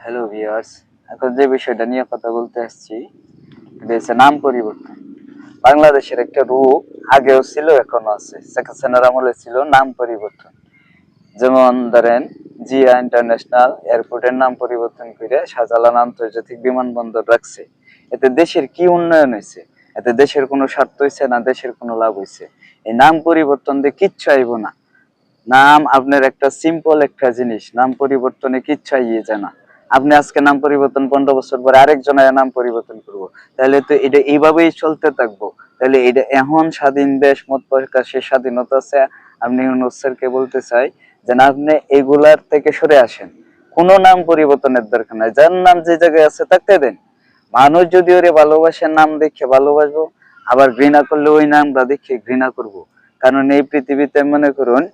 Hello viewers, এখন যে বিষয়টা নিয়ে কথা বলতে আসছি এটা হচ্ছে নাম পরিবর্তন। বাংলাদেশের একটা রূপ আগেও ছিল, এখনো আছে। শেখ হাসিনার আমলে ছিল নাম পরিবর্তন। যেমন ধরেন, জিয়া ইন্টারন্যাশনাল এয়ারপোর্টের নাম পরিবর্তন করে শাহজালাল আন্তর্জাতিক বিমানবন্দর রাখছে। এতে দেশের কি উন্নয়ন হয়েছে? এতে দেশের কোনো স্বার্থ হয়েছে না দেশের কোনো লাভ হয়েছে? এই নাম পরিবর্তন দিয়ে কিচ্ছু আইব না। নাম আপনার একটা সিম্পল একটা জিনিস, নাম পরিবর্তনে কিচ্ছু আইয়ে যায় না। আপনি আজকে নাম পরিবর্তন 15 বছর পরে আরেকজনের নাম পরিবর্তন করব, তাহলে তো এটা এইভাবেই চলতে থাকবো। তাহলে এটা এখন স্বাধীন দেশ, মত প্রকাশের স্বাধীনতা আছে। আপনি ইউনূস স্যারকে বলতে চাই যে না, আপনি এগুলার থেকে সরে আসেন। কোনো নাম পরিবর্তনের দরকার নাই, যার নাম যে জায়গায় আছে থাকতে দেন। মানুষ যদি ওরে ভালোবাসে, নাম দেখে ভালোবাসবো, আবার ঘৃণা করলে ওই নামটা দেখে ঘৃণা করব। কারণ এই পৃথিবীতে মনে করুন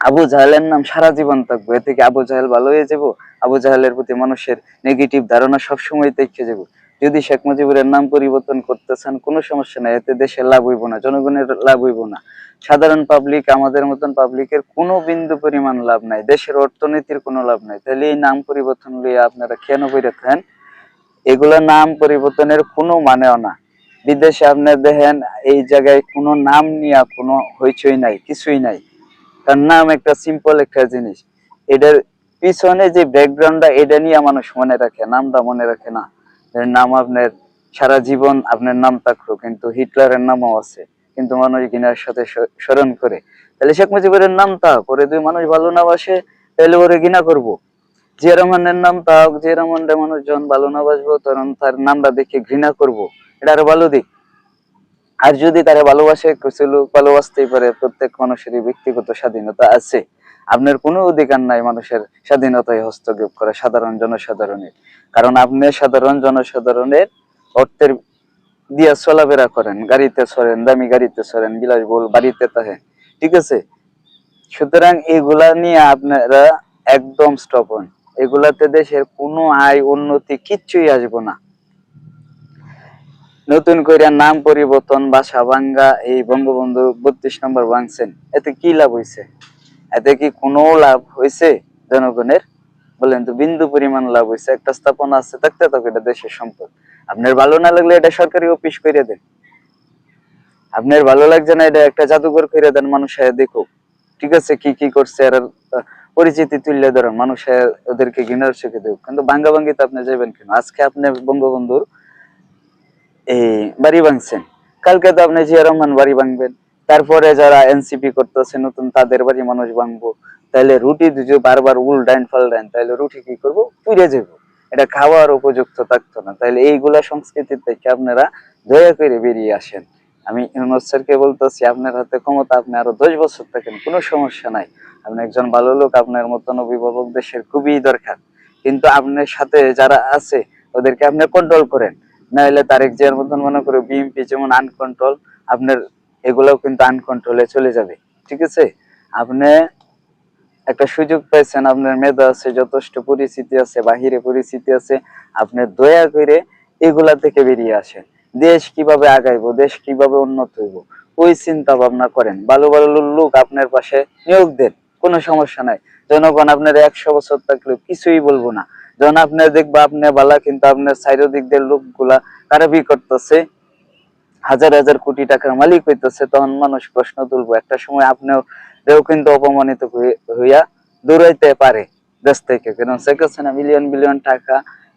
আবু জাহেলের নাম সারা জীবন থাকবো, এ থেকে আবু জাহেল ভালো হয়ে যাবো? আবু জাহেলের প্রতি মানুষের নেগেটিভ ধারণা সবসময় দেখে যাবো। যদি শেখ মুজিবুরের নাম পরিবর্তন করতে চান, কোনো সমস্যা নাই, এতে দেশের লাভ হইব না, জনগণের লাভ হইব না। সাধারণ পাবলিক, আমাদের মতন পাবলিকের কোনো বিন্দু পরিমাণ লাভ নাই, দেশের অর্থনীতির কোনো লাভ নাই। তাহলে এই নাম পরিবর্তন লিয়ে আপনারা কেন বইরে থাকেন? এগুলা নাম পরিবর্তনের কোনো মানেও না। বিদেশে আপনি দেখেন, এই জায়গায় কোনো নাম নিয়ে কোনো হইচই নাই, কিছুই নাই। তার নাম একটা সিম্পল একটা জিনিস। এটার পিছনে যে ব্যাকগ্রাউন্ডটা, এটা নিয়ে মানুষ মনে রাখে, নামটা মনে রাখে না। এর নাম আপনার সারা জীবন আপনার নাম থাকলো, কিন্তু হিটলারের নামও আছে, কিন্তু মানুষ ঘৃণার সাথে স্মরণ করে। তাহলে শেখ মুজিবের নাম তা করে দুই মানুষ ভালো না বাসে, তাহলে ওরে ঘৃণা করবো। জিয়া রহমানের নাম তাক, জিয়া রহমানের মানুষজন ভালো না বাসবো, তখন তার নামটা দেখে ঘৃণা করব। এটা আরো ভালো দিক। আর যদি তারা ভালোবাসে, কিছু লোক ভালোবাসতেই পারে, প্রত্যেক মানুষেরই ব্যক্তিগত স্বাধীনতা আছে। আপনার কোনো অধিকার নাই মানুষের স্বাধীনতায় হস্তক্ষেপ করা, সাধারণ জনসাধারণের। কারণ আপনি সাধারণ জনসাধারণের অর্থের দিয়া চলাফেরা করেন, গাড়িতে চড়েন, দামি গাড়িতে চড়েন, বিলাসবহুল বাড়িতে থাকেন, ঠিক আছে? সুতরাং এগুলা নিয়ে আপনারা একদম স্টপ হন। এগুলাতে দেশের কোনো আয় উন্নতি কিচ্ছুই আসবো না। নতুন করে নাম পরিবর্তন, বাসা ভাঙ্গা, এই বঙ্গবন্ধু 32 নম্বর ভাঙছেন, এতে কি লাভ হয়েছে? এতে কি কোনো লাভ হয়েছে জনগণের? বলেন তো, বিন্দু পরিমাণ লাভ হয়েছে? একটা স্থাপনা আছে, থাকতে থাকো, এটা দেশের সম্পদ। আপনার ভালো না লাগলে এটা সরকারি অফিস করে দেন। আপনার ভালো লাগছে না, এটা একটা জাদুঘর করে দেন, মানুষ দেখুক, ঠিক আছে? কি কি করছে আর পরিচিতি তুলে ধরেন, মানুষ ওদেরকে ঘৃণার চোখে দেখ। কিন্তু ভাঙ্গা ভাঙ্গিতে আপনি যাবেন কেন? আজকে আপনি বঙ্গবন্ধুর এই বাড়ি ভাঙছেন, কালকে তো আপনি জিয়া রহমান বাড়ি ভাঙবেন। তারপরে যারা এনসিপি করতেছে নতুন, তাদের বাড়ি মানুষ ভাঙবো। তাহলে রুটি যদি বারবার উল্টাইন পাল্টাইন, তাহলে রুটি কি করবো? পুড়ে যাবো। এটা খাওয়ার উপযুক্ত থাকতো না। তাহলে এইগুলা সংস্কৃতি থেকে আপনারা দয়া করে বেরিয়ে আসেন। আমি ইউনূস স্যারকে বলতেছি, আপনার হাতে ক্ষমতা, আপনি আরো 10 বছর থাকেন, কোনো সমস্যা নাই। আপনি একজন ভালো লোক, আপনার মতন অভিভাবক দেশের খুবই দরকার। কিন্তু আপনার সাথে যারা আছে ওদেরকে আপনি কন্ট্রোল করেন। না হলে তারেক জিয়ার মতন মনে করে বিএনপি যেমন আনকন্ট্রোল, আপনার এগুলাও কিন্তু আনকন্ট্রোলে চলে যাবে, ঠিক আছে? আপনি একটা সুযোগ পাইছেন, আপনার মেধা আছে, যথেষ্ট পরিচিতি আছে, বাহিরে পরিচিতি আছে। আপনি দয়া করে এগুলা থেকে বেরিয়ে আসেন। দেশ কিভাবে আগাইবো, দেশ কিভাবে উন্নত হইব, ওই চিন্তা ভাবনা করেন। ভালো ভালো লোক আপনার পাশে নিয়োগ দেন, কোনো সমস্যা নাই। জনগণ আপনার 100 বছর থাকলেও কিছুই বলবো না। যখন আপনি দেখবা আপনি ভালা, কিন্তু আপনার চারিদিক দিয়ে লোকগুলা খারাপই করতেছে, হাজার হাজার কোটি টাকার মালিক হইতেছে, তখন মানুষ প্রশ্ন তুলবো। একটা সময় আপনিও কিন্তু অপমানিত হইয়া দৌড়াইতে পারে দেশ থেকে। কারণ শেখ হাসিনা মিলিয়ন বিলিয়ন টাকা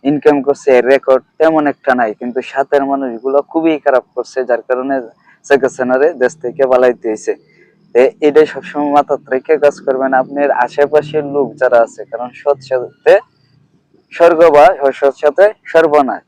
ইনকাম করছে, রেকর্ড তেমন একটা নাই, কিন্তু সাথের মানুষগুলো খুবই খারাপ করছে, যার কারণে শেখ হাসিনারে দেশ থেকে পালাইতে হয়েছে। এটাই সবসময় মাথা রেখে কাজ করবেন। আপনার আশেপাশের লোক যারা আছে, কারণ সৎ সাথে স্বর্গ বা অসৎ সাথে সর্বনাশ।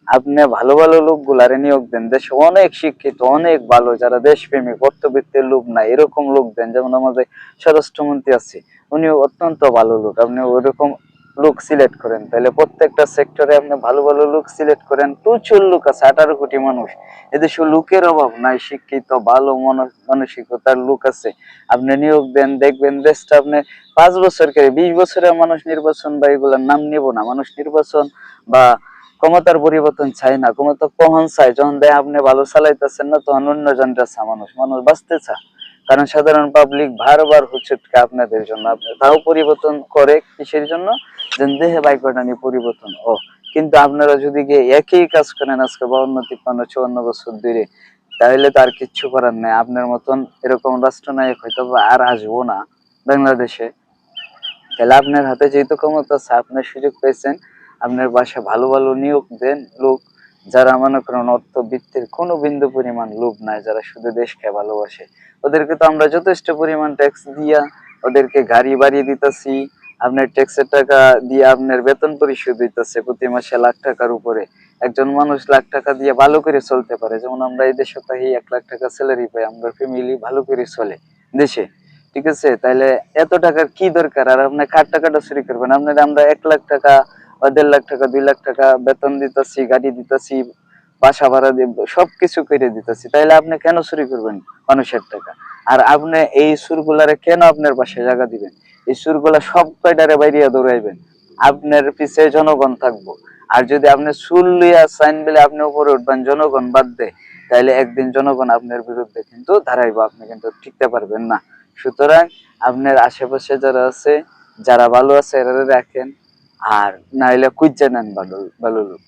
আপনি ভালো ভালো লোকগুলারে নিয়োগ দেন, দেশে অনেক শিক্ষিত, অনেক ভালো, যারা দেশপ্রেমিক, অর্থবৃত্তির লোক নাই, এরকম লোক দেন। যেমন আমাদের স্বরাষ্ট্রমন্ত্রী আছে, উনি অত্যন্ত ভালো লোক, আপনি ওইরকম লোক সিলেক্ট করেন। তাহলে প্রত্যেকটা সেক্টরে আপনি ভালো ভালো লোক সিলেক্ট করেন। প্রচুর লোক আছে, 18 কোটি মানুষ, এদেশে লোকের অভাব নাই, শিক্ষিত ভালো মানসিকতার লোক আছে। আপনি নিয়োগ দেন, দেখবেন দেশটা আপনি 5 বছর করে, 20 বছরের মানুষ নির্বাচন বা এগুলার নাম নিব না। মানুষ নির্বাচন বা ক্ষমতার পরিবর্তন চাই না, ক্ষমতা কখন চাই? যখন দেয় আপনি ভালো চালাইতেছেন না, তখন অন্য জনটা চা, মানুষ মানুষ বাঁচতে চা। কারণ সাধারণ পাবলিক বারবার হচ্ছে আপনাদের জন্য, তাও পরিবর্তন করে কিসের জন্য, যে দেহে বাইকটা নিয়ে পরিবর্তন। ও কিন্তু আপনারা যদি গিয়ে একই কাজ করেন আজকে 52, 53, 54 বছর ধরে, তাহলে তো আর কিচ্ছু করার নেই। আপনার মতন এরকম রাষ্ট্রনায়ক হয়তো আর আসবো না বাংলাদেশে। তাহলে আপনার হাতে যেহেতু ক্ষমতা আছে, আপনার সুযোগ পেয়েছেন, আপনার বাসায় ভালো ভালো নিয়োগ দেন লোক, যারা মনে করেন অর্থবিত্তের কোনো বিন্দু পরিমাণ লোভ নাই, যারা শুধু দেশকে ভালোবাসে। ওদেরকে তো আমরা যথেষ্ট পরিমাণ ট্যাক্স দিয়া ওদেরকে গাড়ি বাড়িয়ে দিতেছি, আপনার ট্যাক্সের টাকা দিয়ে আপনার বেতন পরিশোধ হইতেছে প্রতি মাসে লাখ টাকার উপরে। একজন মানুষ লাখ টাকা দিয়ে ভালো করে চলতে পারে, যেমন আমরা এই দেশে পাই 1 লাখ টাকা স্যালারি পাই, আমরা ফ্যামিলি ভালো করে চলে দেশে। ঠিক আছে, তাহলে এত টাকার কি দরকার? আর আপনি কার টাকাটা চুরি করবেন? আপনার আমরা 1 লাখ টাকা বা 1.5 লাখ টাকা 2 লাখ টাকা বেতন দিতেছি, গাড়ি দিতেছি, বাসা ভাড়া দিব, সবকিছু করে দিতেছি, তাইলে আপনি কেন চুরি করবেন মানুষের টাকা? আর আপনি এই সুরগুলারে কেন আপনার বাসায় জায়গা দিবেন? এই সুরগুলা সব কয়টারে বাইরিয়া দৌড়াইবেন, আপনার পিছে জনগণ থাকবো। আর যদি আপনি সুর লইয়া সাইন বলে আপনি উপরে উঠবেন, জনগণ বাদ দেয়, তাহলে একদিন জনগণ আপনার বিরুদ্ধে কিন্তু দাঁড়াইবো, আপনি কিন্তু টিকতে পারবেন না। সুতরাং আপনার আশেপাশে যারা আছে, যারা ভালো আছে এরা রাখেন, আর নাইলে কুইজা নেন ভালো ভালো লোক।